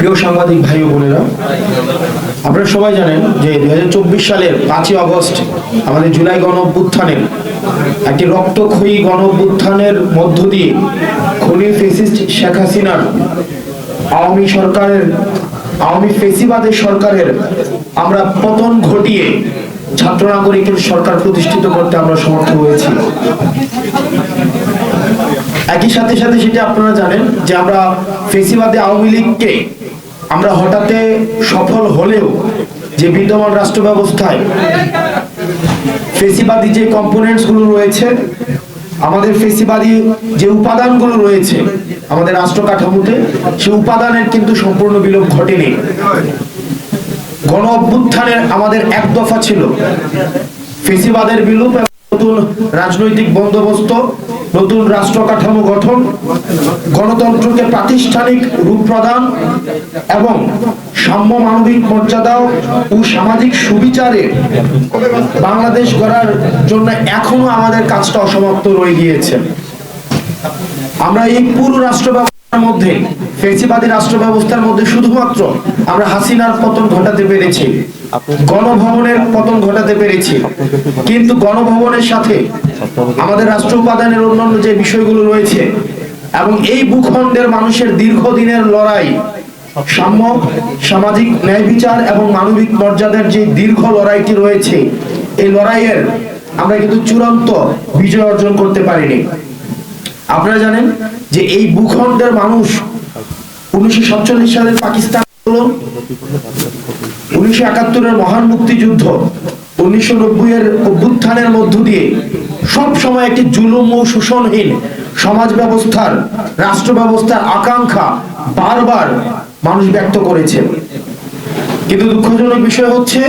প্রিয় সাংবাদিক ভাই ও বোনেরা, আপনারা সবাই জানেন যে 2024 সালের 5ই আগস্ট আমাদের জুলাই গণ অভ্যুত্থানের একটি রক্তক্ষয়ী গণ অভ্যুত্থানের মধ্য দিয়ে খুনি ফ্যাসিস্ট শেখ হাসিনার আওয়ামী ফেসিবাদের সরকারের আমরা পতন ঘটিয়ে ছাত্র নাগরিকের সরকার প্রতিষ্ঠিত করতে আমরা সমর্থ হয়েছি। একই সাথে সেটা আপনারা জানেন যে আমরা ফেসিবাদী আওয়ামী লীগকে আমরা হঠাতে সফল হলেও যে বিদ্যমান রাষ্ট্র ব্যবস্থায় ফেসিবাদী যে কম্পোনেন্টস গুলো রয়েছে, আমাদের ফেসিবাদী যে উপাদানগুলো রয়েছে আমাদের রাষ্ট্র কাঠামোতে, সেই উপাদানের কিন্তু সম্পূর্ণ বিলোপ ঘটেনি। গণ অভ্যুত্থানের আমাদের এক দফা ছিল ফেসিবাদের বিলোপ, নতুন রাজনৈতিক বন্দোবস্ত, নতুন রাষ্ট্র কাঠামো গঠন, গণতন্ত্রকে প্রাতিষ্ঠানিক রূপ প্রদান এবং সাম্য মানবিক মর্যাদা ও সামাজিক সুবিচারে বাংলাদেশ গড়ার জন্য এখনো আমাদের কাজটা অসমাপ্ত রয়ে গিয়েছে। আমরা এই পুরো রাষ্ট্র ব্যবস্থার মধ্যে, ফেসিবাদী রাষ্ট্র ব্যবস্থার মধ্যে শুধুমাত্র আমরা হাসিনার পতন ঘটাতে পেরেছি, গণভবনের পতন ঘটাতে পেরেছি, কিন্তু গণভবনের সাথে আমাদের রাষ্ট্র উপাদানের অন্যান্য যে বিষয়গুলো রয়েছে এবং এই ভূখণ্ডের মানুষের দীর্ঘদিনের লড়াই, সাম্য, সামাজিক ন্যায় বিচার এবং মানবিক মর্যাদার যে দীর্ঘ লড়াইটি রয়েছে, এই লড়াইয়ের আমরা কিন্তু চূড়ান্ত বিজয় অর্জন করতে পারিনি। আপনারা জানেন যে এই ভূখণ্ডের মানুষ 1947 সালের পাকিস্তান আন্দোলন, 1971-এর মহান মুক্তিযুদ্ধ, 1990-এর অভ্যুত্থানের মধ্য দিয়ে সব সময় একটি জুলুম ও শোষণহীন সমাজ ব্যবস্থার, রাষ্ট্র ব্যবস্থার আকাঙ্ক্ষা বারবার মানুষ ব্যক্ত করেছে। কিন্তু দুঃখজনক বিষয় হচ্ছে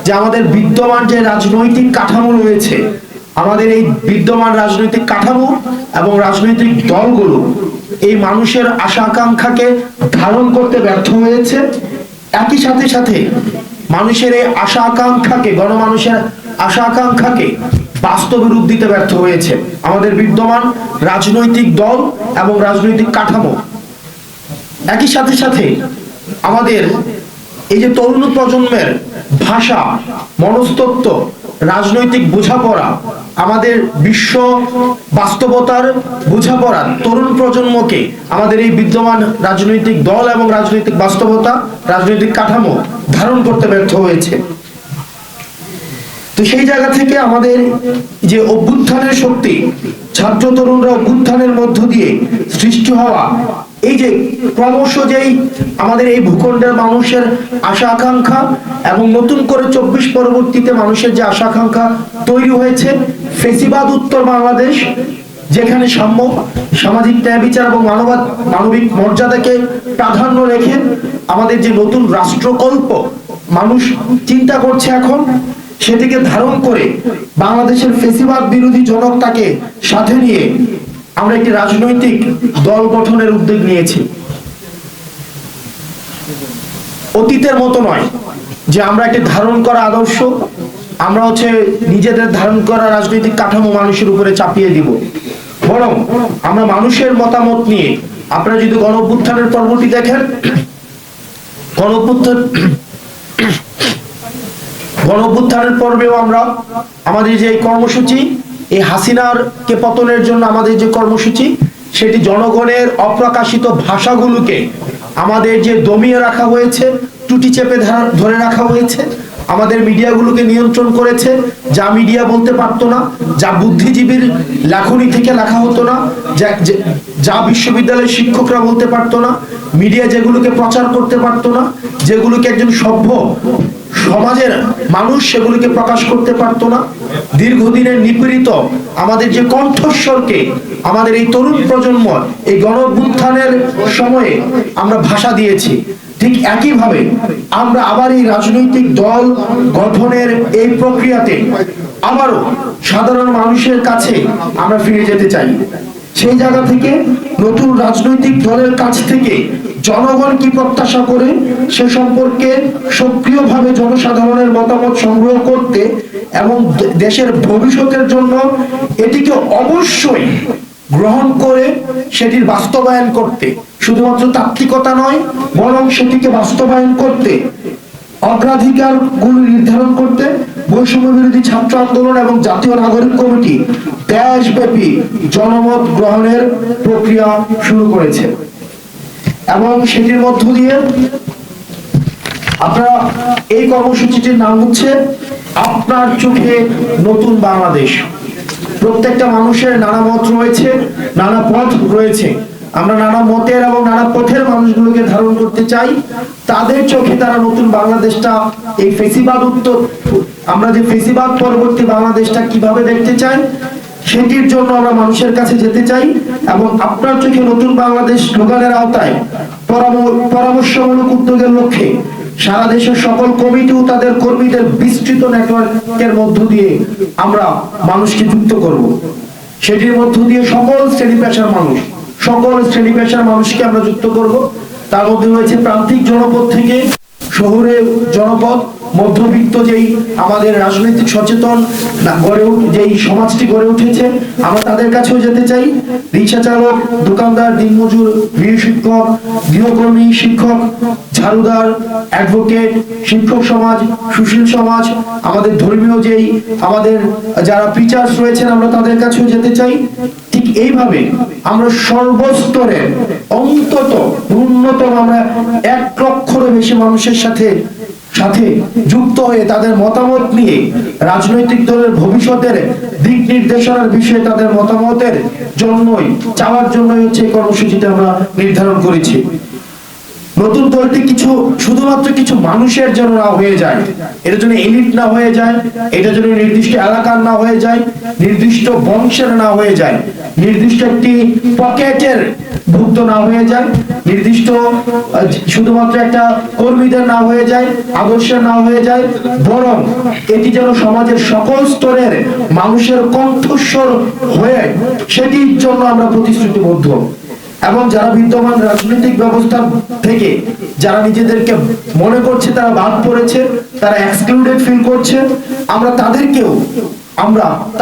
যে আমাদের বিদ্যমান যে রাজনৈতিক কাঠামো রয়েছে, আমাদের এই বিদ্যমান রাজনৈতিক কাঠামো এবং রাজনৈতিক দলগুলো এই মানুষের আশা আকাঙ্ক্ষাকে ধারণ করতে ব্যর্থ হয়েছে। একই সাথে মানুষের এই আশা আকাঙ্ক্ষাকে, গণমানুষের আশা আকাঙ্ক্ষাকে বাস্তবে রূপ দিতে ব্যর্থ হয়েছে আমাদের বিদ্যমান রাজনৈতিক দল এবং রাজনৈতিক কাঠামো। একই সাথে আমাদের এই যে তরুণ প্রজন্মের ভাষা, মনস্তত্ত্ব, রাজনৈতিক বোঝাপড়া, আমাদের বিশ্ব বাস্তবতার বোঝাপড়া তরুণ প্রজন্মকে আমাদের এই বিদ্যমান রাজনৈতিক দল এবং রাজনৈতিক বাস্তবতা, রাজনৈতিক কাঠামো ধারণ করতে ব্যর্থ হয়েছে। তো সেই জায়গা থেকে আমাদের যে অভ্যুত্থানের শক্তি, ছাত্র তরুণরা অভ্যুত্থানের মধ্য দিয়ে সৃষ্টি হওয়া এই যে ক্রমশ যেই আমাদের এই ভূখণ্ডের মানুষের আশা আকাঙ্ক্ষা এবং নতুন করে 24 পরবর্তীতে মানুষের যে আশা আকাঙ্ক্ষা তৈরি হয়েছে, ফেসিবাদ উত্তর বাংলাদেশ, যেখানে সাম্য, সামাজিক ন্যায় বিচার এবং মানবিক মর্যাদাকে প্রাধান্য রেখে আমাদের যে নতুন রাষ্ট্রকল্প মানুষ চিন্তা করছে এখন, সেটিকে ধারণ করে বাংলাদেশের ফেসিবাদ বিরোধী জনতাকে সাথে নিয়ে আমরা একটি রাজনৈতিক দল গঠনের উদ্যোগ নিয়েছি। অতীতের মতো নয় যে আমরা একটি ধারণ করা আদর্শ, আমরা নিজেদের ধারণ করা রাজনৈতিক কাঠামো মানুষের উপরে চাপিয়ে দিব, বরং আমরা মানুষের মতামত নিয়ে, আপনারা যদি গণ অভ্যুত্থানের পর্বটি দেখেন, গণ অভ্যুত্থানের পর্বেও আমরা আমাদের যে কর্মসূচি, এই হাসিনার কে পতনের জন্য আমাদের যে কর্মসূচি, সেটি জনগণের অপ্রকাশিত ভাষাগুলোকে আমাদের যে দমিয়ে রাখা হয়েছে, টুটি চেপে ধরে রাখা হয়েছে, আমাদের মিডিয়াগুলোকে নিয়ন্ত্রণ করেছে। যা মিডিয়া বলতে পারতো না, যা বুদ্ধিজীবীর লেখনী থেকে লেখা হতো না, যা বিশ্ববিদ্যালয়ের শিক্ষকরা বলতে পারতো না, মিডিয়া যেগুলোকে প্রচার করতে পারতো না, যেগুলোকে একজন সভ্য সমাজের মানুষ সেগুলিকে প্রকাশ করতে পারতো না, দীর্ঘদিনের নিপীড়িত আমাদের যে কণ্ঠস্বরকে আমাদের এই তরুণ প্রজন্ম এই গণ অভ্যুত্থানের সময়ে আমরা ভাষা দিয়েছি, ঠিক একইভাবে আমরা আবার এই রাজনৈতিক দল গঠনের এই প্রক্রিয়াতে আবারও সাধারণ মানুষের কাছে আমরা ফিরে যেতে চাই। সেই জায়গা থেকে নতুন রাজনৈতিক দলের কাছ থেকে জনগণ কি প্রত্যাশা করে সে সম্পর্কে সক্রিয়ভাবে জনসাধারণের মতামত সংগ্রহ করতে এবং দেশের ভবিষ্যতের জন্য এটিকে অবশ্যই গ্রহণ করে সেটির বাস্তবায়ন করতে, শুধুমাত্র তাত্ত্বিকতা নয় বরং সেটিকে বাস্তবায়ন করতে, অগ্রাধিকার গুলো নির্ধারণ করতে বৈষম্য বিরোধী ছাত্র আন্দোলন এবং জাতীয় নাগরিক কমিটি দেশব্যাপী জনমত গ্রহণের প্রক্রিয়া শুরু করেছে। এবং সেটির মধ্য দিয়ে আপনারা এই কর্মসূচিটির নাম হচ্ছে আপনার চোখে নতুন বাংলাদেশ। প্রত্যেকটা মানুষের নানা মত রয়েছে, নানা পথ রয়েছে। আমরা নানা মতের এবং নানা পথের মানুষগুলোকে ধারণ করতে চাই। তাদের চোখে তারা নতুন বাংলাদেশটা, এই ফেসিবাদ উত্তর, আমরা যে ফেসিবাদ পরবর্তী বাংলাদেশটা কিভাবে দেখতে চাই সেটির জন্য আমরা মানুষের কাছে যেতে চাই। এবং আপনার চোখে নতুন বাংলাদেশ স্লোগানের আওতায় পরামর্শমূলক উদ্যোগের লক্ষ্যে সারা দেশের সকল কমিটি ও তাদের কর্মীদের বিস্তৃত নেটওয়ার্কের মধ্য দিয়ে আমরা মানুষকে যুক্ত করব। সেটির মধ্য দিয়ে সকল শ্রেণী পেশার মানুষকে আমরা যুক্ত করব। তার মধ্যে রয়েছে প্রান্তিক জনপদ থেকে শহুরে জনপদ, মধ্যবিত্ত যেই আমাদের রাজনৈতিক সচেতন যেই সমাজটি গড়ে উঠেছে, আমরা তাদের কাছেও যেতে চাই। রিক্সা চালক, দোকানদার, দিনমজুর, গৃহ শিক্ষক, গৃহকর্মী, শিক্ষক, ঝাড়ুদার, অ্যাডভোকেট, শিক্ষক সমাজ, সুশীল সমাজ, আমাদের ধর্মীয় যেই আমাদের যারা প্রিচার্স রয়েছেন, আমরা তাদের কাছেও যেতে চাই। ঠিক এইভাবে আমরা সর্বস্তরের অন্তত ন্যূনতম আমরা 1 লক্ষেরও বেশি মানুষের সাথে যুক্ত হয়ে তাদের মতামত নিয়ে রাজনৈতিক দলের ভবিষ্যতের দিক নির্দেশনার বিষয়ে তাদের মতামতের জন্যই চাওয়ার জন্যই হচ্ছে এই কর্মসূচিটা আমরা নির্ধারণ করেছি। নতুন দলটি শুধুমাত্র কিছু মানুষের জন্য না হয়ে যায়, এটার জন্য এলিট না হয়ে যায়, এটার জন্য নির্দিষ্ট এলাকার না হয়ে যায়, নির্দিষ্ট বংশের না হয়ে যায়, নির্দিষ্ট একটি পকেটের ভুক্ত না হয়ে যায়, নির্দিষ্ট শুধুমাত্র একটা কর্মীদের না হয়ে যায়, আদর্শের না হয়ে যায়, বরং এটি যেন সমাজের সকল স্তরের মানুষের কণ্ঠস্বর হয়ে, সেটির জন্য আমরা প্রতিশ্রুতিবদ্ধ। এবং যারা বিদ্যমান রাজনৈতিক ব্যবস্থা থেকে যারা নিজেদেরকে মনে করছে তারা বাদ পড়েছে, তারা এক্সক্লুডেড ফিল করছে, আমরা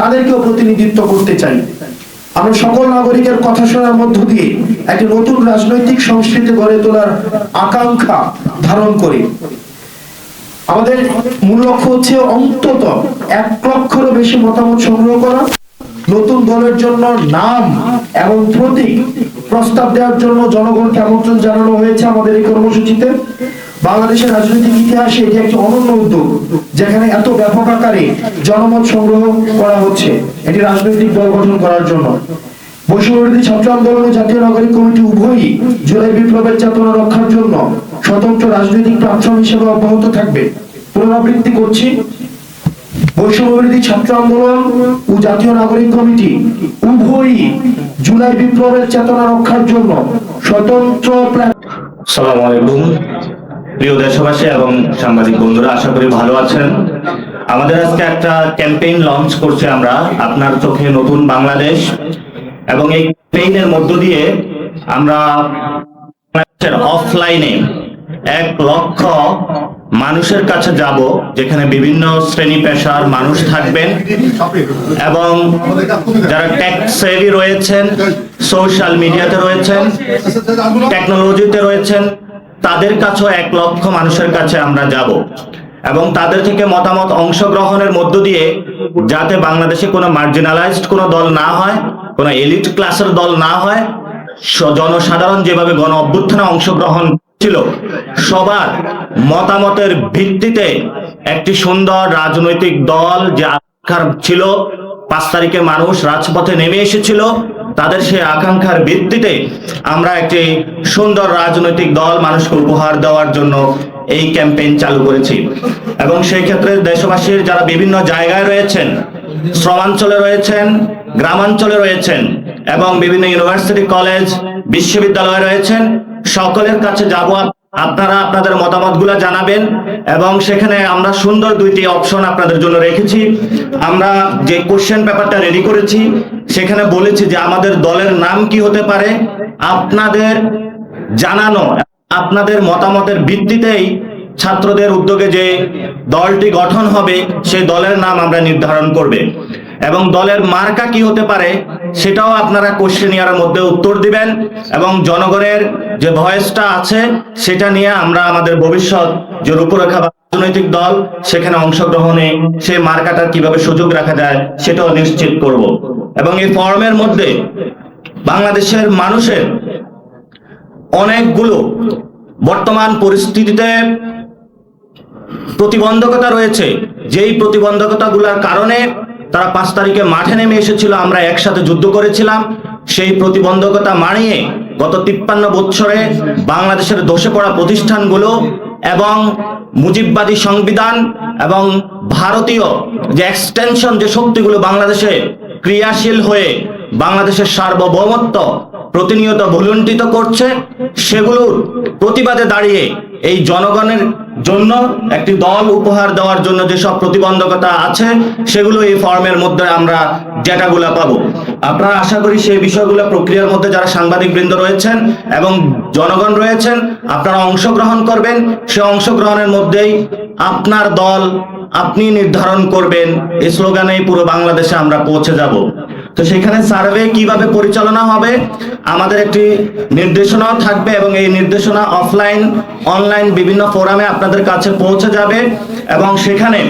তাদেরকেও প্রতিনিধিত্ব করতে চাই। আমরা সকল নাগরিকের কথা শোনার মধ্য দিয়ে একটি নতুন রাজনৈতিক সংস্কৃতি গড়ে তোলার আকাঙ্ক্ষা ধারণ করি। আমাদের মূল লক্ষ্য হচ্ছে অন্তত 1 লক্ষেরও বেশি মতামত সংগ্রহ করা, নতুন দলের জন্য নাম এবং প্রতীক প্রস্তাব দেওয়ার জন্য জনগণকে আমন্ত্রণ জানানো হয়েছে আমাদের এই কর্মসূচিতে। বাংলাদেশের রাজনৈতিক ইতিহাসে এটি একটি অনন্য উদ্যোগ, যেখানে এত ব্যাপক আকারে জনমত সংগ্রহ করা হচ্ছে এটি রাজনৈতিক দল গঠন করার জন্য। বৈষম্যবিরোধী ছাত্র আন্দোলন ও জাতীয় নাগরিক কমিটি উভয়ই জুলাই বিপ্লবের চেতনা রক্ষার জন্য স্বতন্ত্র রাজনৈতিক প্ল্যাটফর্ম হিসেবে অব্যাহত থাকবে। পুনরাবৃত্তি করছি, বৈষম্যবিরোধী ছাত্র আন্দোলন ও জাতীয় নাগরিক কমিটি উভয়ই জুলাই বিপ্লবের চেতনা রক্ষার জন্য স্বতন্ত্র আসসালামু আলাইকুম প্রিয় দেশবাসী এবং সাংবাদিক বন্ধুরা, আশা করি ভালো আছেন। আমাদের আজকে একটা ক্যাম্পেইন লঞ্চ করছি আমরা, আপনার চোখে নতুন বাংলাদেশ। এবং এই ক্যাম্পেইনের মধ্য দিয়ে আমরা অফলাইনে 1 লক্ষ মানুষের কাছে যাব, যেখানে বিভিন্ন শ্রেণী পেশার মানুষ থাকবেন এবং যারা টেক সেভি রয়েছেন, সোশ্যাল মিডিয়াতে রয়েছেন, টেকনোলজিতে রয়েছেন, তাদের কাছেও 1 লক্ষ মানুষের কাছে আমরা যাব এবং তাদের থেকে মতামত অংশগ্রহণের মধ্য দিয়ে যাতে বাংলাদেশে কোনো মার্জিনালাইজড কোনো দল না হয়, কোনো এলিট ক্লাসের দল না হয়, জনসাধারণ যেভাবে গণ অভ্যুত্থানে অংশগ্রহণ ছিল সবার মতামতের ভিত্তিতে একটি সুন্দর রাজনৈতিক দল যে আকাঙ্ক্ষা ছিল, 5 তারিখে মানুষ রাজপথে নেমে এসেছিল, তাদের সেই আকাঙ্ক্ষার ভিত্তিতে আমরা একটি সুন্দর রাজনৈতিক দল মানুষকে উপহার দেওয়ার জন্য এই ক্যাম্পেইন চালু করেছি। এবং সেই ক্ষেত্রে দেশবাসীর যারা বিভিন্ন জায়গায় রয়েছেন, শ্রমাঞ্চলে রয়েছেন, গ্রামাঞ্চলে রয়েছেন এবং বিভিন্ন ইউনিভার্সিটি, কলেজ, বিশ্ববিদ্যালয়ে রয়েছেন, সকলের কাছে যাব। আপনারা আপনাদের মতামতগুলো জানাবেন এবং সেখানে আমরা সুন্দর 2টি অপশন আপনাদের জন্য রেখেছি। আমরা যে কোশ্চেন পেপারটা রেডি করেছি সেখানে বলেছি যে আমাদের দলের নাম কি হতে পারে, আপনাদের জানানো, আপনাদের মতামতের ভিত্তিতেই ছাত্রদের উদ্যোগে যে দলটি গঠন হবে সেই দলের নাম আমরা নির্ধারণ করবে। এবং দলের মার্কা কি হতে পারে সেটাও আপনারা কোশ্চেনিয়ারের মধ্যে উত্তর দিবেন, এবং জনগণের যে ভয়েসটা আছে সেটা নিয়ে আমরা আমাদের ভবিষ্যৎ যে রূপরেখা বা রাজনৈতিক দল সেখানে অংশগ্রহণে সেই মার্কাটার কিভাবে সুযোগ রাখা যায় সেটাও নিশ্চিত করব। এবং এই ফর্মের মধ্যে বাংলাদেশের মানুষের অনেকগুলো বর্তমান পরিস্থিতিতে প্রতিবন্ধকতা রয়েছে, যেই প্রতিবন্ধকতাগুলোর কারণে তারা 5 তারিখে মাঠে নেমে এসেছিল, আমরা একসাথে যুদ্ধ করেছিলাম। সেই প্রতিবন্ধকতা মানিয়ে গত 53 বছরে বাংলাদেশের ধসে পড়া প্রতিষ্ঠানগুলো এবং মুজিববাদী সংবিধান এবং ভারতীয় যে এক্সটেনশন যে শক্তিগুলো বাংলাদেশে ক্রিয়াশীল হয়ে বাংলাদেশের সার্বভৌমত্ব প্রতিনিয়ত ভুলুণ্ঠিত করছে, সেগুলোর প্রতিবাদে দাঁড়িয়ে এই জনগণের জন্য একটি দল উপহার দেওয়ার জন্য যেসব প্রতিবন্ধকতা আছে সেগুলো এই ফর্মের মধ্যে আমরা ডেটাগুলো পাবো। আপনারা আশা করি সেই বিষয়গুলো প্রক্রিয়ার মধ্যে যারা সাংবাদিক বৃন্দ রয়েছেন এবং জনগণ রয়েছেন আপনারা অংশগ্রহণ করবেন। সে অংশগ্রহণের মধ্যেই আপনার দল আপনি নির্ধারণ করবেন, এই স্লোগানেই পুরো বাংলাদেশে আমরা পৌঁছে যাব। তো সেখানে সার্ভে কিভাবে পরিচালনা হবে আমাদের একটি নির্দেশনাও থাকবে, এবং এই নির্দেশনা অফলাইন অনলাইন বিভিন্ন ফোরামে আপনাদের কাছে পৌঁছে যাবে। এবং সেখানে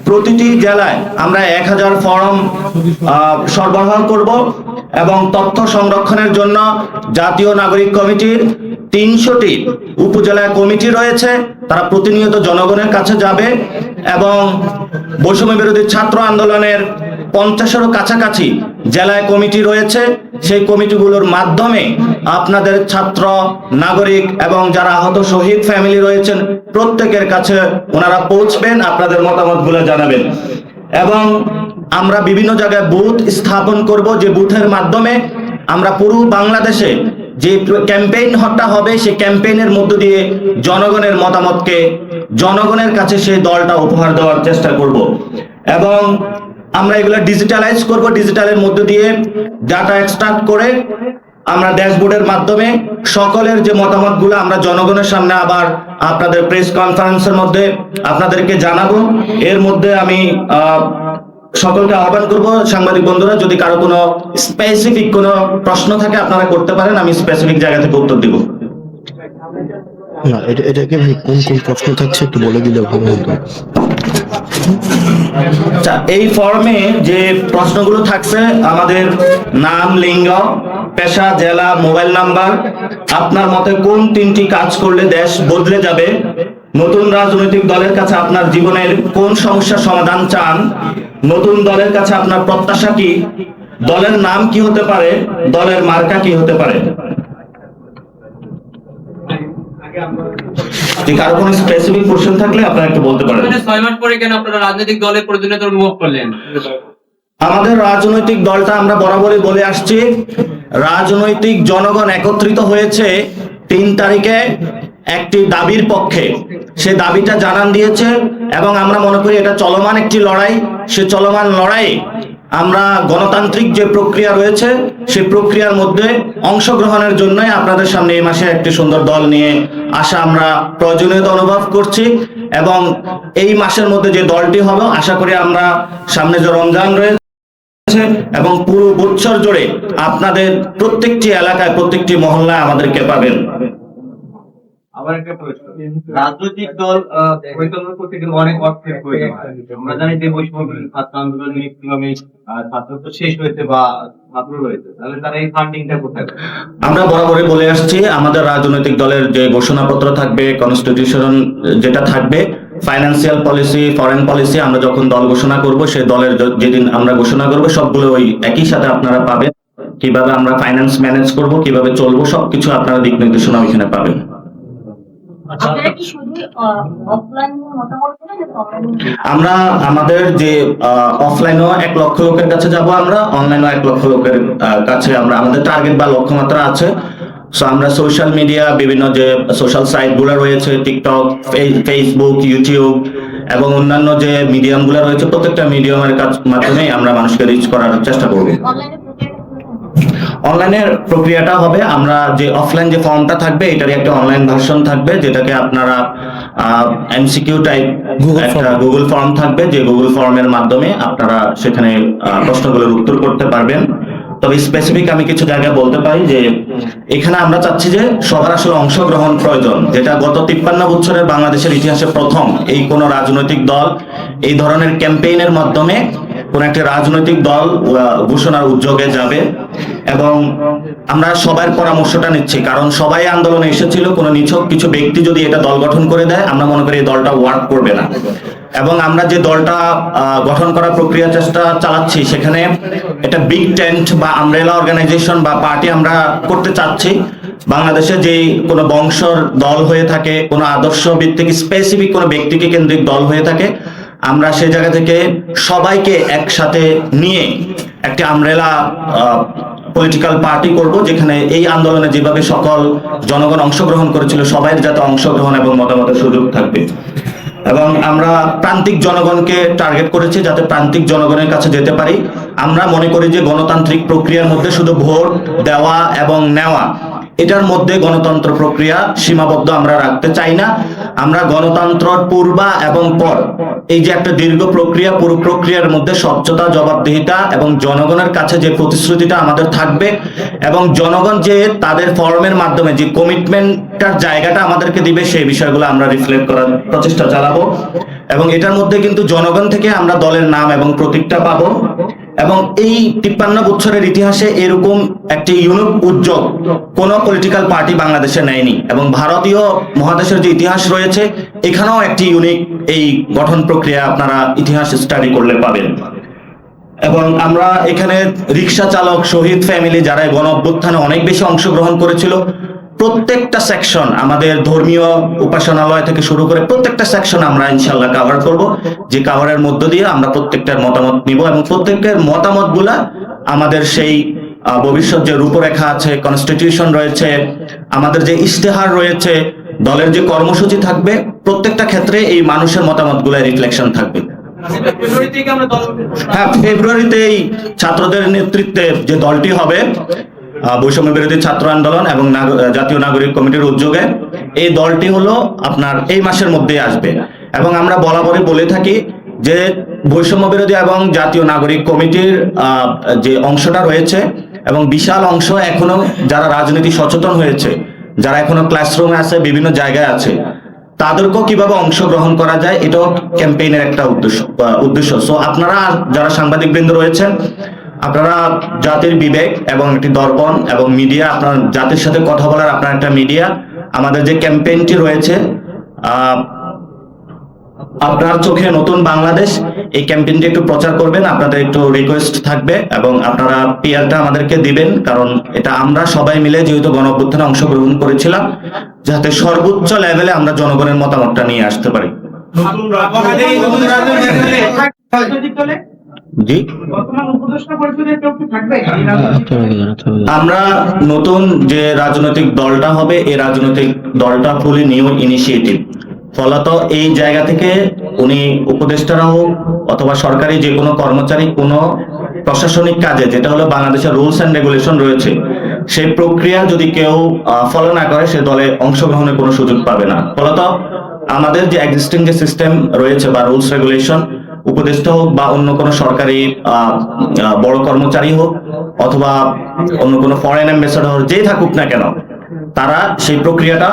প্রতিটি জেলায় আমরা 1000 ফর্ম সরবরাহ করব, এবং তথ্য সংরক্ষণের জন্য জাতীয় নাগরিক কমিটির 300টি উপজেলা কমিটি রয়েছে, তারা প্রতিনিয়ত জনগণের কাছে যাবে। এবং বৈষম্য বিরোধী ছাত্র আন্দোলনের 50-এরও কাছাকাছি জেলায় কমিটি রয়েছে, সেই কমিটিগুলোর মাধ্যমে আপনাদের ছাত্র নাগরিক এবং যারা আহত শহীদ ফ্যামিলি রয়েছেন প্রত্যেকের কাছে ওনারা পৌঁছবেন, আপনাদের মতামতগুলো জানাবেন। এবং আমরা বিভিন্ন জায়গায় বুথ স্থাপন করব, যে বুথের মাধ্যমে আমরা পুরো বাংলাদেশে যে ক্যাম্পেইন হটা হবে সেই ক্যাম্পেইনের মধ্য দিয়ে জনগণের মতামতকে জনগণের কাছে সেই দলটা উপহার দেওয়ার চেষ্টা করব। এবং আমরা এগুলো ডিজিটালাইজ করব, ডিজিটালের মধ্য দিয়ে ডাটা এক্সট্রাক্ট করে আমরা ড্যাশবোর্ডের মাধ্যমে সকলের যে মতামতগুলো আমরা জনগণের সামনে আবার আপনাদের প্রেস কনফারেন্সের মধ্যে আপনাদেরকে জানাবো। এর মধ্যে আমি সকলকে আহ্বান করব, সাংবাদিক বন্ধুরা যদি কারো কোনো স্পেসিফিক কোনো প্রশ্ন থাকে আপনারা করতে পারেন, আমি স্পেসিফিক জায়গা থেকে উত্তর দিব। না, এটাকে ভাই কোন কোন প্রশ্ন থাকছে একটু বলে দিলে ভালো হতো। আচ্ছা, এই ফর্মে যে প্রশ্নগুলো থাকছে আমাদের নাম, লিঙ্গ, পেশা, জেলা, মোবাইল নাম্বার, আপনার মতে কোন 3টি কাজ করলে দেশ বদলে যাবে, নতুন রাজনৈতিক দলের কাছে আপনার জীবনের কোন সমস্যার সমাধান চান, নতুন দলের কাছে আপনার প্রত্যাশা কি, দলের নাম কি হতে পারে, দলের মার্কা কি হতে পারে। কারো কোনো স্পেসিফিক কোশ্চেন থাকলে আপনারা একটু বলতে পারেন। 6 মাস পরে কেন আপনারা রাজনৈতিক দলের প্রয়োজনীয়তা অনুভব করলেন? আমাদের রাজনৈতিক দলটা আমরা বরাবরই বলে আসছি, রাজনৈতিক জনগণ একত্রিত হয়েছে 3 তারিখে একটি দাবির পক্ষে, সে দাবিটা জানান দিয়েছে। এবং আমরা মনে করি এটা চলমান একটি লড়াই, সে চলমান লড়াই আমরা গণতান্ত্রিক যে প্রক্রিয়া রয়েছে সেই প্রক্রিয়ার মধ্যে অংশগ্রহণের জন্যই আপনাদের সামনে এই মাসে একটি সুন্দর দল নিয়ে আসা আমরা প্রয়োজনীয়তা অনুভব করছি। এবং এই মাসের মধ্যে যে দলটি হবে আশা করি আমরা সামনে যে রমজান রয়েছে এবং পুরো বছর জুড়ে আপনাদের প্রত্যেকটি এলাকায় প্রত্যেকটি মহল্লায় আমাদেরকে পাবেন। আবার একটা প্রশ্ন, রাজনৈতিক দল পরিচালনা করতে গেলে অনেক অর্থের প্রয়োজন হয়। আমরা জানি যে বৈষম্য বিরোধী ছাত্র আন্দোলন ইকোনমি ছাত্রত্ব শেষ হয়েছে বা ছাত্র রয়েছে, তাহলে তারা এই ফান্ডিংটা কোথায় পাবে? আমরা বরাবরই বলে আসছি আমাদের রাজনৈতিক দলের যে ঘোষণাপত্র থাকবে, কনস্টিটিউশন যেটা থাকবে, ফাইন্যান্সিয়াল পলিসি, ফরেন পলিসি, আমরা যখন দল ঘোষণা করব সেই দলের যেদিন আমরা ঘোষণা করব সবগুলো ওই একই সাথে আপনারা পাবেন। কিভাবে আমরা ফাইন্যান্স ম্যানেজ করব, কিভাবে চলবো, সবকিছু আপনারা দিক নির্দেশনা ওইখানে পাবেন। আমরা আমাদের যে অফলাইনও 1 লক্ষ লোকের কাছে যাব, আমরা অনলাইনও 1 লক্ষ লোকের কাছে আমরা আমাদের টার্গেট বা লক্ষ্যমাত্রা আছে। সো আমরা সোশ্যাল মিডিয়া বিভিন্ন যে সোশ্যাল সাইট গুলো রয়েছে, টিকটক, ফেসবুক, ইউটিউব এবং অন্যান্য যে মিডিয়াম গুলো রয়েছে প্রত্যেকটা মিডিয়ামের মাধ্যমে আমরা মানুষকে রিচ করার চেষ্টা করব। অনলাইনের প্রক্রিয়াটা হবে, আমরা যে অফলাইন যে ফর্মটা থাকবে এটারই একটা অনলাইন ভার্সন থাকবে, যেটাকে আপনারা এমসিকিউ টাইপ একটা গুগল ফর্ম থাকবে, যে গুগল ফর্মের মাধ্যমে আপনারা সেখানে প্রশ্নগুলোর উত্তর করতে পারবেন। তবে স্পেসিফিক আমি কিছু জায়গায় বলতে পারি যে এখানে আমরা চাচ্ছি যে সবার আসলে অংশগ্রহণ প্রয়োজন, যেটা গত 53 বছরের বাংলাদেশের ইতিহাসে প্রথম এই কোন রাজনৈতিক দল এই ধরনের ক্যাম্পেইনের মাধ্যমে কোন একটা রাজনৈতিক দল ঘোষণার উদ্যোগে যাবে। এবং আমরা সবার পরামর্শটা নিচ্ছি, কারণ সবাই আন্দোলনে এসেছিল, কোনো নিছক কিছু ব্যক্তি যদি এটা দল গঠন করে দেয় আমরা মনে করি এই দলটা ওয়ার্ক করবে না। এবং আমরা যে দলটা গঠন করার প্রক্রিয়া চেষ্টা চালাচ্ছি সেখানে একটা বিগ টেন্ট বা আমব্রেলা অর্গানাইজেশন বা পার্টি আমরা করতে চাচ্ছি। বাংলাদেশে যে কোনো বংশর দল হয়ে থাকে, কোনো আদর্শ ভিত্তিক স্পেসিফিক কোনো ব্যক্তিকে কেন্দ্রিক দল হয়ে থাকে, আমরা সেই জায়গা থেকে সবাইকে একসাথে নিয়ে একটা আমব্রেলা পলিটিক্যাল পার্টি করব, যেখানে এই আন্দোলনে যেভাবে সকল জনগণ অংশগ্রহণ করেছিল সবাই যাতে অংশগ্রহণ এবং মতামতের সুযোগ থাকবে। এবং আমরা প্রান্তিক জনগণকে টার্গেট করেছি যাতে প্রান্তিক জনগণের কাছে যেতে পারি। আমরা মনে করি যে গণতান্ত্রিক প্রক্রিয়ার মধ্যে শুধু ভোট দেওয়া এবং নেওয়া, এটার মধ্যে গণতন্ত্র প্রক্রিয়া সীমাবদ্ধ আমরা রাখতে চাই না। আমরা গণতন্ত্রের পূর্বা এবং পর এই যে একটা দীর্ঘ প্রক্রিয়া, পুরো প্রক্রিয়ার মধ্যে স্বচ্ছতা, জবাবদিহিতা এবং জনগণের কাছে যে প্রতিশ্রুতিটা আমাদের থাকবে এবং জনগণ যে তাদের ফর্মের মাধ্যমে যে কমিটমেন্টটার জায়গাটা আমাদেরকে দিবে সেই বিষয়গুলো আমরা রিফ্লেক্ট করার প্রচেষ্টা চালাবো। এবং এটার মধ্যে কিন্তু জনগণ থেকে আমরা দলের নাম এবং প্রতীকটা পাবো। এবং এই 53 বছরের ইতিহাসে এরকম একটি ইউনিক উদ্যোগ কোন পলিটিক্যাল পার্টি বাংলাদেশে নেয়নি। এবং ভারতীয় মহাদেশের যে ইতিহাস রয়েছে এখানেও একটি ইউনিক এই গঠন প্রক্রিয়া আপনারা ইতিহাস স্টাডি করলে পাবেন। এবং আমরা এখানে রিক্সা চালক, শহীদ ফ্যামিলি যারা গণ অভ্যুত্থানে অনেক বেশি অংশগ্রহণ করেছিল, প্রত্যেকটা সেকশন আমাদের ধর্মীয় উপাসনালয় থেকে শুরু করে প্রত্যেকটা সেকশন আমরা ইনশাল্লাহ কভার করব, যে কভারের মধ্য দিয়ে আমরা প্রত্যেকটার মতামত নিব এবং প্রত্যেকের মতামতগুলা আমাদের সেই ভবিষ্যৎ যে রূপরেখা আছে, কনস্টিটিউশন রয়েছে, আমাদের যে ইশতেহার রয়েছে, দলের যে কর্মসূচি থাকবে, প্রত্যেকটা ক্ষেত্রে এই মানুষের মতামতগুলা রিফ্লেকশন থাকবে। হ্যাঁ, ফেব্রুয়ারিতে এই ছাত্রদের নেতৃত্বে যে দলটি হবে, বৈষম্য বিরোধী ছাত্র আন্দোলন এবং জাতীয় নাগরিক কমিটির উদ্যোগে, এই দলটি হলো আপনার এই মাসের মধ্যেই আসবে। এবং আমরা বরাবরই বলে থাকি যে বৈষম্য বিরোধী এবং জাতীয় নাগরিক কমিটির যে অংশটা রয়েছে এবং বিশাল অংশ এখনো যারা রাজনীতি সচেতন হয়েছে, যারা এখনো ক্লাসরুমে আছে, বিভিন্ন জায়গায় আছে, তাদেরকেও কিভাবে অংশগ্রহণ করা যায় এটাও ক্যাম্পেইনের একটা উদ্দেশ্য। সো আপনারা যারা সাংবাদিক বৃন্দ রয়েছেন, আপনারা জাতির বিবেক এবং একটি দর্পণ এবং মিডিয়া, আপনার জাতির সাথে কথা বলার আপনার একটা মিডিয়া, আমাদের যে ক্যাম্পেইনটি রয়েছে আপনার চোখে নতুন বাংলাদেশ, এই ক্যাম্পেইনটি একটু প্রচার করবেন, আপনাদের একটু রিকোয়েস্ট থাকবে এবং আপনারা পিআরটা আমাদেরকে দিবেন, কারণ এটা আমরা সবাই মিলে যেহেতু গণ অভ্যুত্থানে অংশগ্রহণ করেছিলাম, যাতে সর্বোচ্চ লেভেলে আমরা জনগণের মতামতটা নিয়ে আসতে পারি। জি, আমরা নতুন যে রাজনৈতিক দলটা হবে এই রাজনৈতিক দলটা ফুলি নিউ ইনিশিয়েটিভ, ফলত এই জায়গা থেকে উনি উপদেষ্টারা হোক অথবা সরকারি যে কোনো কর্মচারী কোনো প্রশাসনিক কাজে, যেটা হলো বাংলাদেশের রুলস এন্ড রেগুলেশন রয়েছে, সেই প্রক্রিয়া যদি কেউ ফলো না করে সে দলে অংশগ্রহণের কোনো সুযোগ পাবে না। ফলত আমাদের যে এক্সিস্টিং যে সিস্টেম রয়েছে বা রুলস রেগুলেশন, উপদেষ্টা হোক বা অন্য কোনো সরকারি বড় কর্মচারী হোক অথবা অন্য কোনো ফরেন অ্যাম্বাসেডর যেই থাকুক না কেন, তারা সেই প্রক্রিয়াটা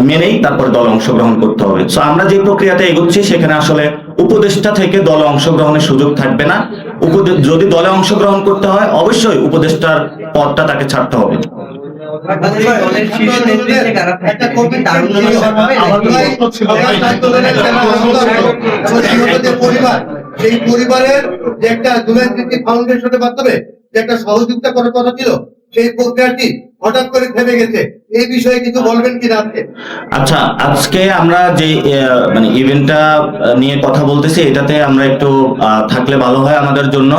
মেনেই তারপরে দলে অংশগ্রহণ করতে হবে। সো আমরা যে প্রক্রিয়াতে এগোচ্ছি সেখানে আসলে উপদেষ্টা থেকে দলে অংশগ্রহণের সুযোগ থাকবে না। যদি দলে অংশগ্রহণ করতে হয় অবশ্যই উপদেষ্টার পদটা তাকে ছাড়তে হবে। সেই পরিবারের যে একটা দুর্নীতি ফাউন্ডেশনের মাধ্যমে যে একটা সহযোগিতা করার কথা ছিল, সেই প্রক্রিয়াটি হঠাৎ করে থেমে গেছে, এই বিষয়ে কিছু বলবেন কিনা? আচ্ছা, আজকে আমরা যে মানে ইভেন্টটা নিয়ে কথা বলতেছি, এটাতে আমরা একটু থাকলে ভালো হয় আমাদের জন্য।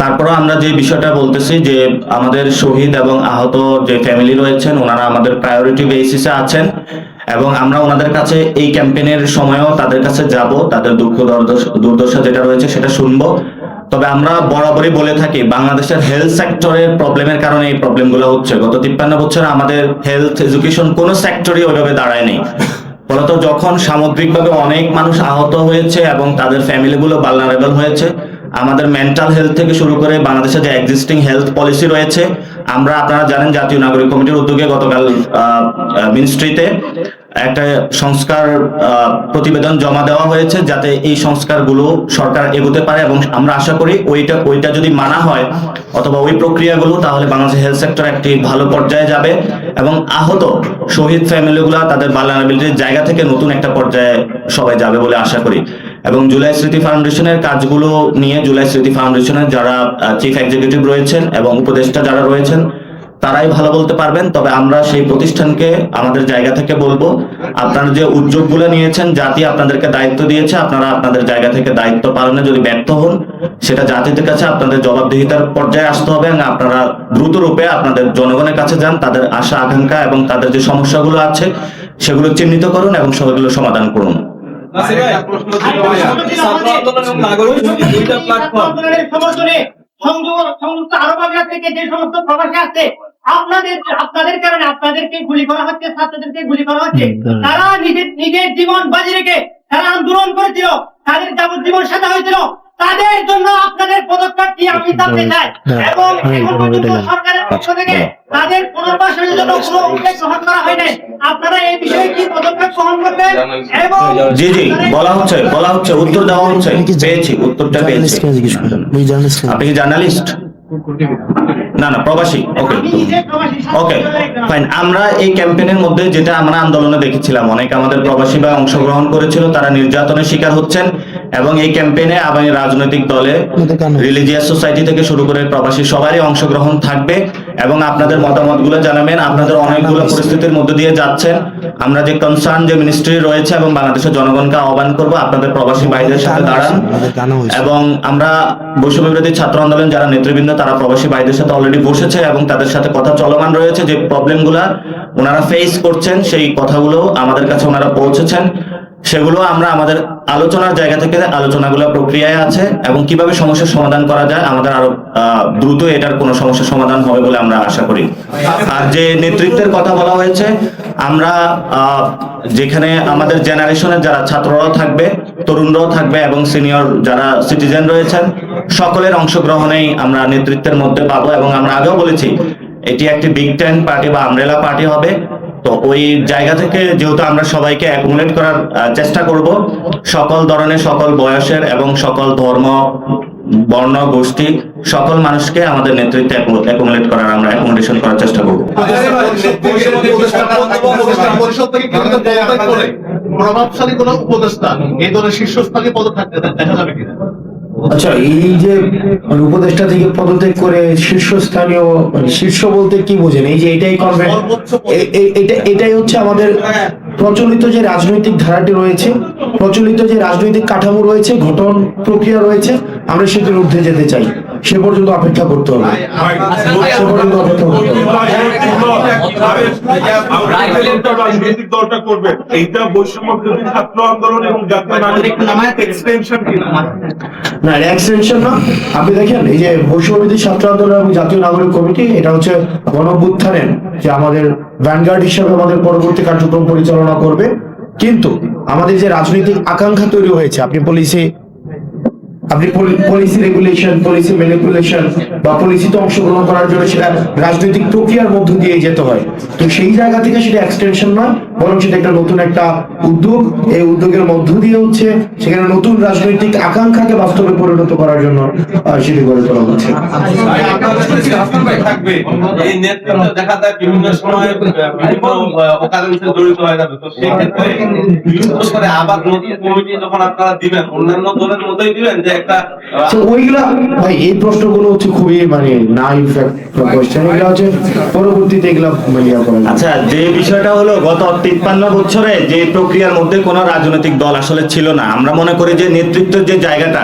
তারপরে আমরা যে বিষয়টা বলতেছি যে আমাদের শহীদ এবং আহত যে ফ্যামিলি রয়েছেন, ওনারা আমাদের প্রায়োরিটি বেসিসে আছেন এবং আমরা ওনাদের কাছে এই ক্যাম্পেইনের সময়ও তাদের কাছে যাব, তাদের দুঃখ দুর্দশা যেটা রয়েছে সেটা শুনবো। তবে আমরা বরাবরই বলে থাকি বাংলাদেশের হেলথ সেক্টরের প্রবলেমের কারণে এই প্রবলেমগুলো হচ্ছে। গত 53 বছরে আমাদের হেলথ এডুকেশন কোন সেক্টরই ওইভাবে দাঁড়ায়নি। ফলত যখন সামগ্রিকভাবে অনেক মানুষ আহত হয়েছে এবং তাদের ফ্যামিলিগুলো ভালনারেবল হয়েছে, আমাদের মেন্টাল হেলথ থেকে শুরু করে বাংলাদেশে যে এক্সিস্টিং হেলথ পলিসি রয়েছে, আমরা আপনারা জানেন জাতীয় নাগরিক কমিটির উদ্যোগে গতকাল মিনিস্ট্রিতে একটা সংস্কার প্রতিবেদন জমা দেওয়া হয়েছে, যাতে এই সংস্কারগুলো সরকার এগোতে পারে। এবং আমরা আশা করি ওইটা যদি মানা হয় অথবা ওই প্রক্রিয়াগুলো, তাহলে বাংলাদেশ হেলথ সেক্টর একটি ভালো পর্যায়ে যাবে এবং আহত শহীদ ফ্যামিলিগুলো তাদের ভালনারেবিলিটির জায়গা থেকে নতুন একটা পর্যায়ে সবাই যাবে বলে আশা করি। এবং জুলাই স্মৃতি ফাউন্ডেশনের কাজগুলো নিয়ে জুলাই স্মৃতি ফাউন্ডেশনের যারা চিফ এক্সিকিউটিভ রয়েছেন এবং উপদেষ্টা যারা রয়েছেন তারাই ভালো বলতে পারবেন। তবে আমরা সেই প্রতিষ্ঠানকে আমাদের জায়গা থেকে বলবো, আপনারা যে উদ্যোগগুলো নিয়েছেন, জাতি আপনাদেরকে দায়িত্ব দিয়েছে, আপনারা আপনাদের জায়গা থেকে দায়িত্ব পালনে যদি ব্যর্থ হন, সেটা জাতির কাছে আপনাদের জবাবদিহিতার পর্যায়ে আসতে হবে এবং আপনারা দ্রুত রূপে আপনাদের জনগণের কাছে যান, তাদের আশা আকাঙ্ক্ষা এবং তাদের যে সমস্যাগুলো আছে সেগুলো চিহ্নিত করুন এবং সেগুলো সমাধান করুন। ছাত্র আন্দোলন এবং নাগরিক কমিটি দুইটা প্ল্যাটফর্ম। আন্দোলনের সমর্থনে সংযুক্ত আরব আমিরাত থেকে যে সমস্ত প্রবাসী আছে, আপনাদের কারণে আপনাদেরকে গুলি করা হচ্ছে, ছাত্রদেরকে গুলি করা হচ্ছে। তারা নিজের জীবন বাজি রেখে তারা আন্দোলন করেছিল, তাদের যাবজ্জীবন সাজা হয়েছিল। তাদের জন্য আপনাদের পদক্ষেপটি আমি জানতে চাই এবং এখন পর্যন্ত সরকারের পক্ষ থেকে তাদের পুনর্বাসনের জন্য কোনো উদ্যোগ গ্রহণ করা হয়নি। আপনারা এই বিষয়ে কি পদক্ষেপ গ্রহণ করবেন? এবং জি বলা হচ্ছে উত্তর দেওয়া হচ্ছে, পেয়েছি উত্তরটা পেয়েছি। আপনি কি জার্নালিস্ট? না প্রবাসী। Okay fine. আমরা এই ক্যাম্পেইনের মধ্যে যেটা আমরা আন্দোলনে দেখেছিলাম, অনেক আমাদের প্রবাসী ভাই অংশগ্রহণ করেছিল, তারা নির্যাতনের শিকার হচ্ছেন এবং এই ক্যাম্পেইনে আগামী রাজনৈতিক দলে, রিলিজিয়াস সোসাইটি থেকে শুরু করে প্রবাসী সবারই অংশগ্রহণ থাকবে এবং আপনাদের মতামতগুলো জানাবেন। আপনাদের অনেকগুলো পরিস্থিতির মধ্যে দিয়ে যাচ্ছেন, আমরা যে কনসার্ন যে মিনিস্ট্রি রয়েছে এবং বাংলাদেশের জনগণকে আহ্বান করব আপনাদের প্রবাসী ভাইদের সাথে দাঁড়ান। এবং আমরা বৈষম্য বিরোধী ছাত্র আন্দোলন যারা নেতৃবৃন্দ, তারা প্রবাসী ভাইদের সাথে অলরেডি বসেছে এবং তাদের সাথে কথা চলমান রয়েছে। যে প্রবলেমগুলা ওনারা ফেস করছেন, সেই কথাগুলো আমাদের কাছে ওনারা পৌঁছেছেন, সেগুলো আমরা আমাদের আলোচনার জায়গা থেকে আলোচনাগুলো প্রক্রিয়ায় আছে এবং কিভাবে সমস্যার সমাধান করা যায়, আমাদের আরো দ্রুত এটার কোনো সমস্যার সমাধান হবে বলে আমরা আশা করি। আর যে নেতৃত্বের কথা বলা হয়েছে, আমরা যেখানে আমাদের জেনারেশনের যারা ছাত্ররাও থাকবে, তরুণরাও থাকবে এবং সিনিয়র যারা সিটিজেন রয়েছেন, সকলের অংশগ্রহণেই আমরা নেতৃত্বের মধ্যে পাবো। এবং আমরা আগেও বলেছি এটি একটি বিগ টেন পার্টি বা আমব্রেলা পার্টি হবে। তো ওই জায়গা থেকে যেহেতু আমরা সবাইকে অ্যাকুমুলেট করার চেষ্টা করব, সকল ধরনের, সকল বয়সের এবং সকল ধর্ম, বর্ণ, গোষ্ঠী, সকল মানুষকে আমাদের নেতৃত্বে অ্যাকুমুলেট করার, আমরা অ্যাকুমুলেশন করার চেষ্টা করব। প্রভাবশালী কোন উপদেষ্টা এই ধরনের শীর্ষস্থানীয় পদ থাকতে দেখা যাবে কিনা? আচ্ছা, এই যে উপদেষ্টা থেকে পদত্যাগ করে শীর্ষস্থানীয়, শীর্ষ বলতে কি বোঝেন? এই যে এটাই করবেন, এটাই হচ্ছে আমাদের প্রচলিত যে রাজনৈতিক ধারাটি রয়েছে, প্রচলিত যে রাজনৈতিক কাঠামো রয়েছে, গঠন প্রক্রিয়া রয়েছে, আমরা সেটির ঊর্ধ্বে যেতে চাই। সে পর্যন্ত অপেক্ষা করতে হবে, সে পর্যন্ত অপেক্ষা করতে হবে। রাজনৈতিক দলটা করবে এইটা বৈষম্য বিরোধী ছাত্র আন্দোলন এবং জাতীয় নাগরিক এক্সটেনশন কিনা? না, এটা এক্সটেনশন না। আপনি দেখেন এই যে বৈষম্য বিরোধী ছাত্র আন্দোলন এবং জাতীয় নাগরিক কমিটি, এটা হচ্ছে গণঅভ্যুত্থানের যে আমাদের ভ্যানগার্ড হিসেবে আমাদের পরবর্তী কার্যক্রম পরিচালনা করবে। কিন্তু আমাদের যে রাজনৈতিক আকাঙ্ক্ষা তৈরি হয়েছে, আপনি পলিসি রেগুলেশন, পলিসি ম্যানিপুলেশন বা পলিসিতে অংশগ্রহণ করার জন্য সেটা রাজনৈতিক প্রক্রিয়ার মধ্য দিয়ে যেতে হয়। তো সেই জায়গা থেকে সেটা এক্সটেনশন নয়, বরং সেটা একটা নতুন একটা উদ্যোগ। এই উদ্যোগের মধ্য দিয়ে হচ্ছে সেখানে নতুন রাজনৈতিক আকাঙ্ক্ষাকে বাস্তবে পরিণত করার জন্য সেটি গড়ে তোলা হচ্ছে। এই নেতৃত্ব দেখা যায় বিভিন্ন সময় বিভিন্ন অকারেন্সে জড়িত হয়ে যাবে। তো সেই ক্ষেত্রে বিভিন্ন করে আবার নতুন কমিটি যখন আপনারা দিবেন, অন্যান্য দলের মতোই দিবেন যে একটা ওইগুলা ভাই, এই প্রশ্নগুলো হচ্ছে খুবই না ইনফ্যাক্ট কোশ্চেন, এগুলো হচ্ছে পরবর্তীতে এগুলা আচ্ছা, যে বিষয়টা হলো গত 53 বছরে যে প্রক্রিয়ার মধ্যে কোনো রাজনৈতিক দল আসলে ছিল না। আমরা মনে করি যে নেতৃত্বের যে জায়গাটা,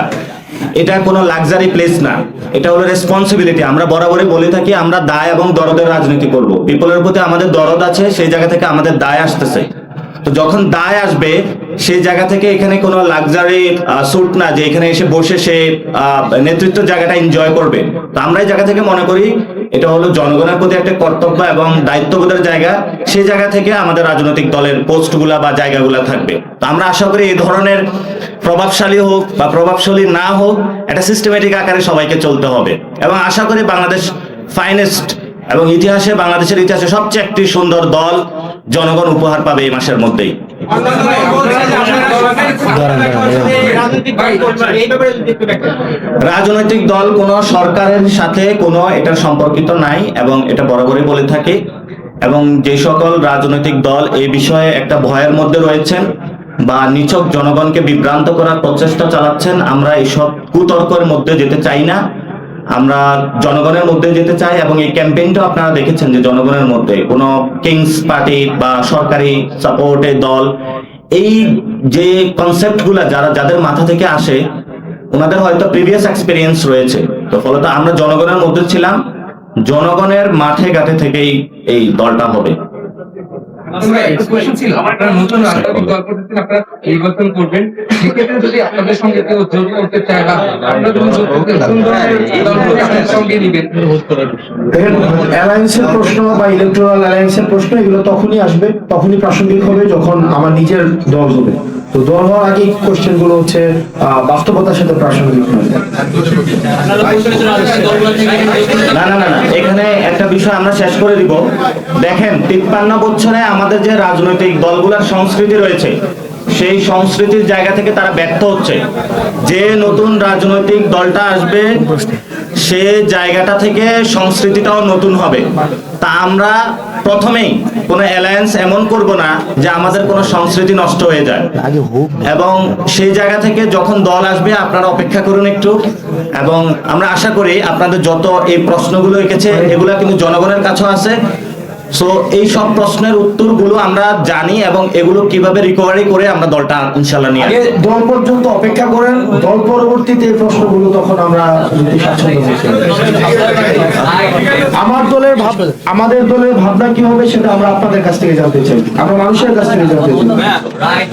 এটা কোনো লাক্সারি প্লেস না, এটা হলো রেসপন্সিবিলিটি। আমরা বরাবরই বলে থাকি আমরা দায় এবং দরদের রাজনীতি করব। পিপলের প্রতি আমাদের দরদ আছে, সেই জায়গা থেকে আমাদের দায় আসতেছে। তো যখন দায় আসবে সেই জায়গা থেকে এখানে কোনো লাক্সারি স্যুট না যে এখানে এসে বসে সে নেতৃত্ব জায়গাটা এনজয় করবে। তো আমরা এই জায়গা থেকে মনে করি এটা হলো জনগণের প্রতি একটা কর্তব্য এবং দায়িত্ববোধের জায়গা। সেই জায়গা থেকে আমাদের রাজনৈতিক দলের পোস্টগুলা বা জায়গাগুলা থাকবে। তো আমরা আশা করি এই ধরনের প্রভাবশালী হোক বা প্রভাবশালী না হোক, একটা সিস্টেমেটিক আকারে সবাইকে চলতে হবে এবং আশা করি বাংলাদেশ ফাইনেস্ট এবং বাংলাদেশের ইতিহাসে সবচেয়ে একটি সুন্দর দল জনগণ উপহার পাবে এই মাসের মধ্যেই। রাজনৈতিক দল কোন সরকারের সাথে কোনো এটার সম্পর্কিত নাই এবং এটা বরাবরই বলে থাকি। এবং যে সকল রাজনৈতিক দল এই বিষয়ে একটা ভয়ের মধ্যে রয়েছেন বা নিছক জনগণকে বিভ্রান্ত করার প্রচেষ্টা চালাচ্ছেন, আমরা এইসব কুতর্কের মধ্যে যেতে চাই না। আমরা জনগণের মধ্যে যেতে চাই এবং এই ক্যাম্পেইনটা আপনারা দেখেছেন যে জনগণের মধ্যে কোনো কিংস পার্টি বা সরকারি সাপোর্টের দল, এই যে কনসেপ্টগুলা যাদের মাথা থেকে আসে ওনাদের হয়তো প্রিভিয়াস এক্সপেরিয়েন্স রয়েছে। তো ফলত আমরা জনগণের মধ্যে ছিলাম, জনগণের মাঠে ঘাটে থেকেই এই দলটা হবে। আপনারা নতুন রাজনৈতিক দল করতেছেন, আপনারা নির্বাচন করবেন, সেক্ষেত্রে যদি আপনাদের সঙ্গে কেউ জোট করতে চায় বা আপনারা যদি জোট করতে কোন ধরনের দলগুলোকে আপনাদের সঙ্গে নিবেন? অ্যালায়েন্সের প্রশ্ন বা ইলেকট্রাল অ্যালায়েন্সের প্রশ্ন এগুলো তখনই আসবে, তখনই প্রাসঙ্গিক হবে যখন আমার নিজের দল হবে। তো দল হওয়ার আগে কোশ্চেন গুলো হচ্ছে বাস্তবতার সাথে প্রাসঙ্গিক হবে। না না না না, এখানে একটা বিষয় আমরা শেষ করে দিব। দেখেন 53 বছরে আমাদের যে রাজনৈতিক দলগুলোর সংস্কৃতি রয়েছে সেই সংস্কৃতির জায়গা থেকে তারা ব্যর্থ হচ্ছে। যে নতুন রাজনৈতিক দলটা আসবে সে জায়গাটা থেকে সংস্কৃতিটাও নতুন হবে। তা আমরা প্রথমেই কোনো অ্যালায়েন্স এমন করব না যে আমাদের কোনো সংস্কৃতি নষ্ট হয়ে যায়। এবং সেই জায়গা থেকে যখন দল আসবে আপনারা অপেক্ষা করুন একটু। এবং আমরা আশা করি আপনাদের যত এই প্রশ্নগুলো এসেছে এগুলা কিন্তু জনগণের কাছেও আছে। সো এই সব প্রশ্নের উত্তরগুলো আমরা জানি এবং এগুলো কিভাবে রিকভারি করে আমরা দলটা ইনশাআল্লাহ নিয়ে আসবো। দল পর্যন্ত অপেক্ষা করেন, দল পরবর্তীতে এই প্রশ্নগুলো তখন আমরা আমাদের দলের ভাবনা কি হবে সেটা আমরা আপনাদের কাছ থেকে জানতে চাই, আমরা মানুষের কাছ থেকে জানতে চাই।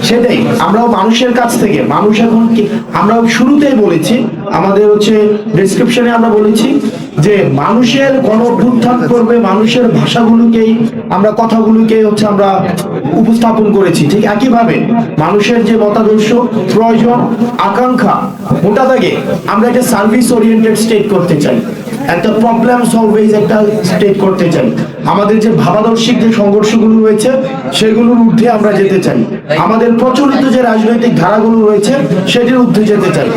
সেটাই আমরাও মানুষের কাছ থেকে, মানুষ এখন কি, আমরা শুরুতেই বলেছি আমাদের হচ্ছে ডেসক্রিপশনে আমরা বলেছি যে মানুষের গণ অভ্যুত্থান করবে, মানুষের ভাষাগুলোকেই আমরা কথাগুলোকে হচ্ছে আমরা উপস্থাপন করেছি। ঠিক একইভাবে মানুষের যে মতাদর্শ, প্রয়োজন, আকাঙ্ক্ষা, ওটা থেকে আমরা একটা সার্ভিস ওরিয়েন্টেড স্টেট করতে চাই, একটা প্রবলেম সলভিং একটা স্টেট করতে চাই। আমাদের যে ভাবাদর্শিক যে সংঘর্ষগুলো রয়েছে সেগুলোর ঊর্ধ্বে আমরা যেতে চাই। আমাদের প্রচলিত যে রাজনৈতিক ধারাগুলো রয়েছে সেটির ঊর্ধ্বে যেতে চাই।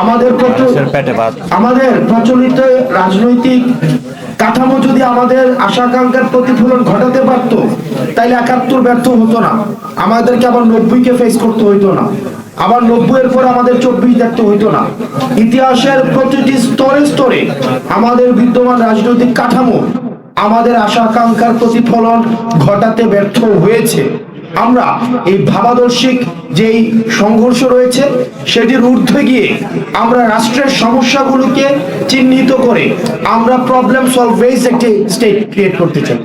আমাদের প্রচলিত রাজনৈতিক কাঠামো যদি আমাদের আশা আকাঙ্ক্ষার প্রতিফলন ঘটাতে পারতো তাইলে 71 ব্যর্থ হতো না, আমাদেরকে আবার 90-কে ফেস করতে হইতো না, আবার 90-এর পর আমাদের 24 দেখতে হইতো না। ইতিহাসের প্রতিটি স্তরে স্তরে আমাদের বিদ্যমান রাজনৈতিক কাঠামো আমাদের আশা আকাঙ্ক্ষার প্রতিফলন ঘটাতে ব্যর্থ হয়েছে। আমরা এই ভাবাদর্শিক যেই সংঘর্ষ রয়েছে সেটির ঊর্ধ্বে গিয়ে আমরা রাষ্ট্রের সমস্যাগুলোকে চিহ্নিত করে আমরা প্রবলেম সলভিং একটি স্টেট ক্রিয়েট করতে চাই।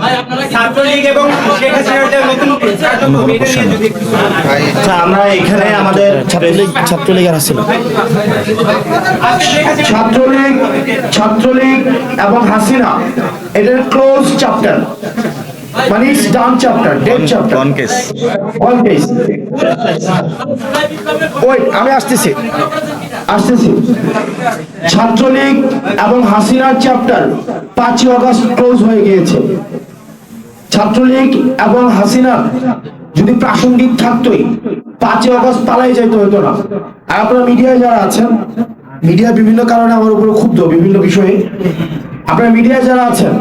আচ্ছা, আমরা এখানে আমাদের ছাত্রলীগের আসছিল, ছাত্রলীগ এবং হাসিনা এটার ক্লোজ চ্যাপ্টার, মানে it's done chapter, dead chapter, one case. ওই আমি আসতেছি। ছাত্রলীগ এবং হাসিনার চ্যাপ্টার 5 আগস্ট ক্লোজ হয়ে গিয়েছে। ছাত্রলীগ এবং হাসিনা যদি প্রাসঙ্গিক থাকতোই 5 আগস্ট পালাই যাইতে হতো না। আর আপনারা মিডিয়ায় যারা আছেন, মিডিয়া বিভিন্ন কারণে আমার উপর ক্ষুব্ধ বিভিন্ন বিষয়ে, আপনারা মিডিয়ায় যারা আছেন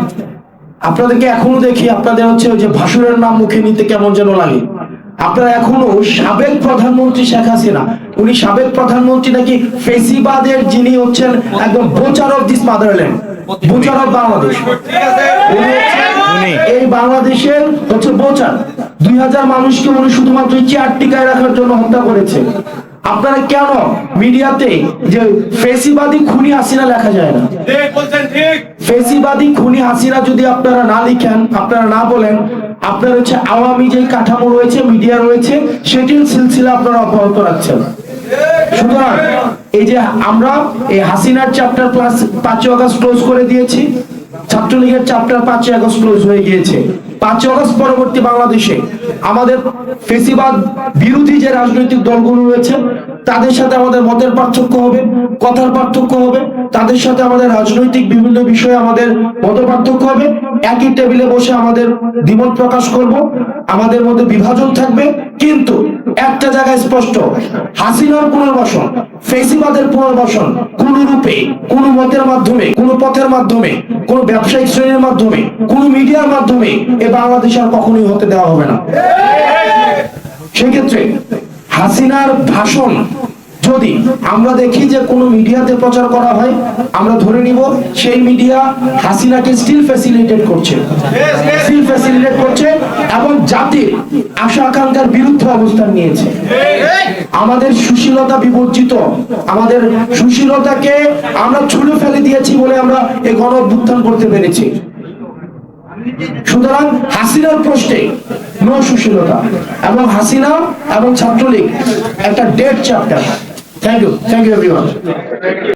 আপনাদেরকে এখনো দেখি আপনাদের হচ্ছে ওই যে ভাসুরের নাম মুখে নিতে কেমন যেন লাগে। আপনারা এখনো সাবেক প্রধানমন্ত্রী শেখ হাসিনা, উনি সাবেক প্রধানমন্ত্রী নাকি ফেসিবাদের যিনি হচ্ছেন একদম বোচার of this motherland, বোচার of Bangladesh, এই বাংলাদেশের হচ্ছে বোচার। 2000 মানুষকে উনি শুধুমাত্র চেয়ার টিকায় রাখার জন্য হত্যা করেছে। আপনারা কেন মিডিয়াতে যে ফেসিবাদী খুনি হাসিনা লেখা যায় না? ফেসিবাদী খুনি হাসিনা যদি আপনারা না লিখেন, আপনারা না বলেন, আপনার হচ্ছে আওয়ামী যে কাঠামো রয়েছে, মিডিয়া রয়েছে, সেটির সিলসিলা আপনারা অব্যাহত রাখছেন। সুতরাং এই যে আমরা এই হাসিনার চ্যাপ্টার প্লাস 5 আগস্ট ক্লোজ করে দিয়েছি, ছাত্রলীগের চ্যাপ্টার 5 আগস্ট ক্লোজ হয়ে গিয়েছে। 5 আগস্ট পরবর্তী বাংলাদেশে আমাদের ফেসিবাদ বিরোধী যে রাজনৈতিক দলগুলো রয়েছে তাদের সাথে আমাদের মতের পার্থক্য হবে, কথার পার্থক্য হবে, তাদের সাথে আমাদের রাজনৈতিক বিভিন্ন বিষয়ে আমাদের মত পার্থক্য হবে, একই টেবিলে বসে আমাদের দ্বিমত প্রকাশ করব, আমাদের মধ্যে বিভাজন থাকবে, কিন্তু একটা জায়গায় স্পষ্ট, হাসিনার পুনর্বাসন, ফেসিবাদের পুনর্বাসন কোন রূপে, কোন মতের মাধ্যমে, কোন পথের মাধ্যমে, কোন ব্যবসায়িক শ্রেণীর মাধ্যমে, কোন মিডিয়ার মাধ্যমে এ বাংলাদেশ আর কখনোই হতে দেওয়া হবে না। সেক্ষেত্রে হাসিনার ভাষণ যদি আমরা দেখি যে কোনো মিডিয়াতে প্রচার করা হয়, আমরা ধরে নিব সেই মিডিয়া হাসিনাকে স্টিল ফ্যাসিলিটেট করছে, এবং জাতির আশা আকাঙ্ক্ষার বিরুদ্ধে অবস্থান নিয়েছে। আমাদের সুশীলতা বিবর্জিত, আমাদের সুশীলতাকে আমরা ছুঁড়ে ফেলে দিয়েছি বলে আমরা এই গণ অভ্যুত্থান করতে পেরেছি। সুতরাং হাসিনার প্রশ্নে নো সুশীলতা, এবং হাসিনা এবং ছাত্রলীগ একটা dead chapter. Thank you everyone.